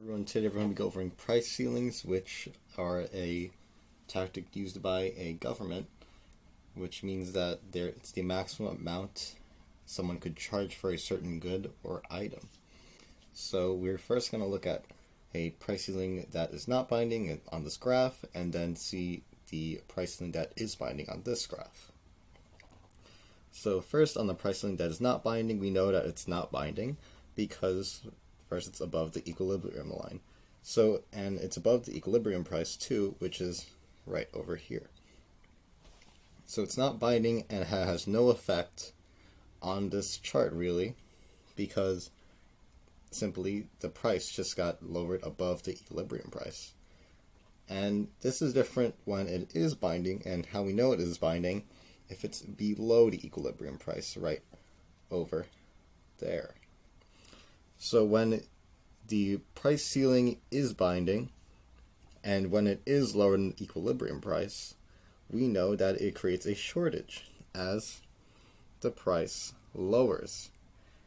Today we're going to be covering price ceilings, which are a tactic used by a government, which means that it's the maximum amount someone could charge for a certain good or item. So we're first going to look at a price ceiling that is not binding on this graph, and then see the price ceiling that is binding on this graph. So first, on the price ceiling that is not binding, we know that it's not binding because first it's above the equilibrium line. So, and it's above the equilibrium price too, which is right over here. So it's not binding and has no effect on this chart really, because simply the price just got lowered above the equilibrium price. And this is different when it is binding, and how we know it is binding if it's below the equilibrium price right over there. So when the price ceiling is binding and when it is lower than the equilibrium price, we know that it creates a shortage as the price lowers.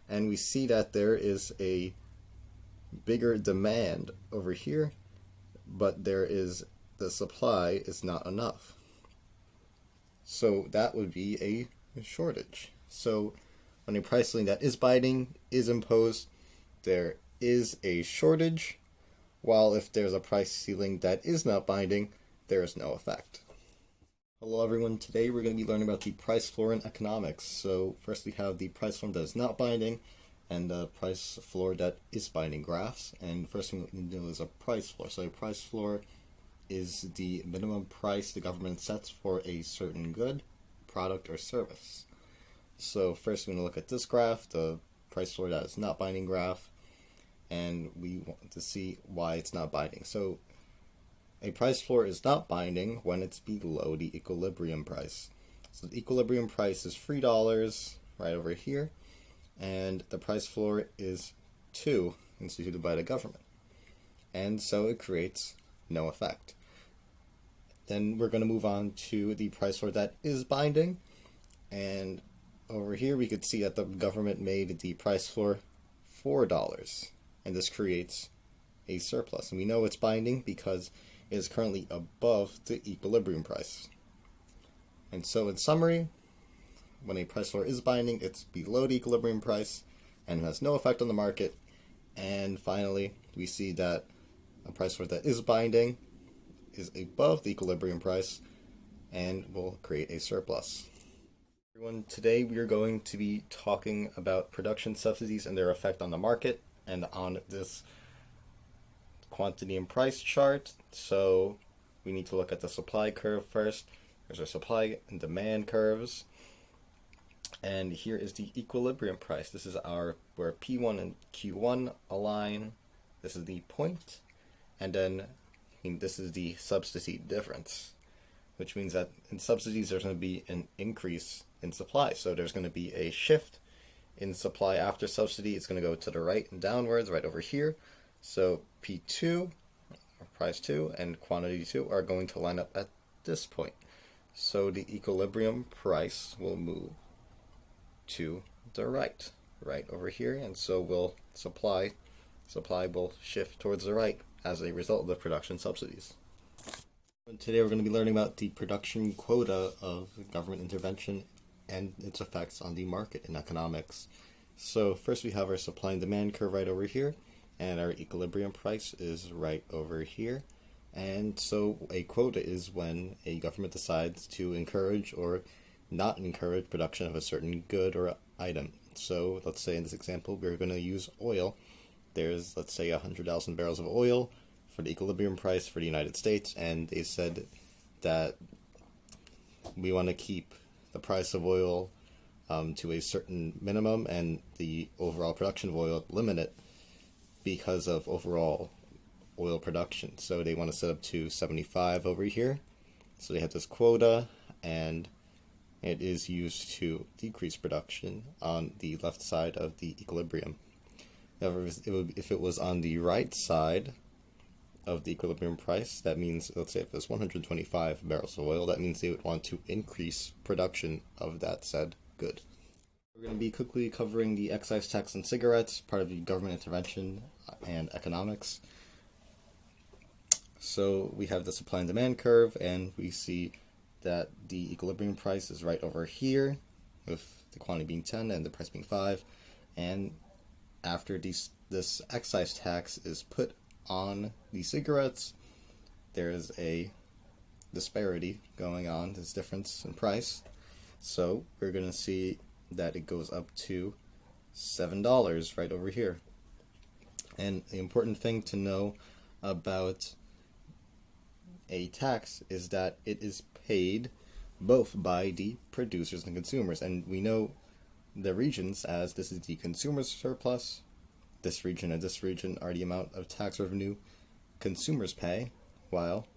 And we see that there is a bigger demand over here, but the supply is not enough. So that would be a shortage. So when a price ceiling that is binding is imposed, there is a shortage, while if there's a price ceiling that is not binding, there is no effect. Hello everyone, today we're going to be learning about the price floor in economics. So first we have the price floor that is not binding and the price floor that is binding graphs. And first thing we need to know is a price floor. So a price floor is the minimum price the government sets for a certain good, product, or service. So first we're going to look at this graph, the price floor that is not binding graph, and we want to see why it's not binding. So a price floor is not binding when it's below the equilibrium price. So the equilibrium price is $3 right over here, and the price floor is 2 instituted by the government. And so it creates no effect. Then we're going to move on to the price floor that is binding, and over here we could see that the government made the price floor $4, and this creates a surplus. And we know it's binding because it is currently above the equilibrium price. And so in summary, when a price floor is binding, it's below the equilibrium price and has no effect on the market. And finally, we see that a price floor that is binding is above the equilibrium price and will create a surplus. Everyone, today we are going to be talking about production subsidies and their effect on the market and on this quantity and price chart. So we need to look at the supply curve first. There's our supply and demand curves. And here is the equilibrium price. This is where P1 and Q1 align. This is the point. And then this is the subsidy difference, which means that in subsidies there's going to be an increase in supply. So there's going to be a shift in supply after subsidy. It's going to go to the right and downwards right over here. So P2, or price 2, and quantity 2 are going to line up at this point. So the equilibrium price will move to the right over here, and so supply will shift towards the right as a result of the production subsidies. Today we're going to be learning about the production quota of government intervention and its effects on the market in economics. So first we have our supply and demand curve right over here, and our equilibrium price is right over here. And so a quota is when a government decides to encourage or not encourage production of a certain good or item. So let's say in this example we're going to use oil. There's, let's say, 100,000 barrels of oil for the equilibrium price for the United States, and they said that we want to keep the price of oil to a certain minimum and the overall production of oil limited because of overall oil production. So they want to set up to 75 over here. So they have this quota, and it is used to decrease production on the left side of the equilibrium. However, if it was on the right side of the equilibrium price, that means, let's say if it's 125 barrels of oil, that means they would want to increase production of that said good. We're going to be quickly covering the excise tax on cigarettes, part of the government intervention and economics. So we have the supply and demand curve, and we see that the equilibrium price is right over here, with the quantity being 10 and the price being 5. And after this excise tax is put on the cigarettes, there is a disparity going on, this difference in price. So we're going to see that it goes up to $7 right over here. And the important thing to know about a tax is that it is paid both by the producers and consumers. And we know the regions as this is the consumer's surplus. This region and this region are the amount of tax revenue consumers pay, while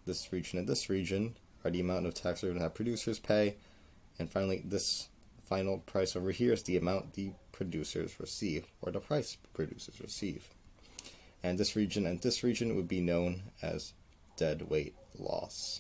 this region and this region are the amount of tax revenue that producers pay. And finally, this final price over here is the amount the producers receive, or the price producers receive. And this region and this region would be known as deadweight loss.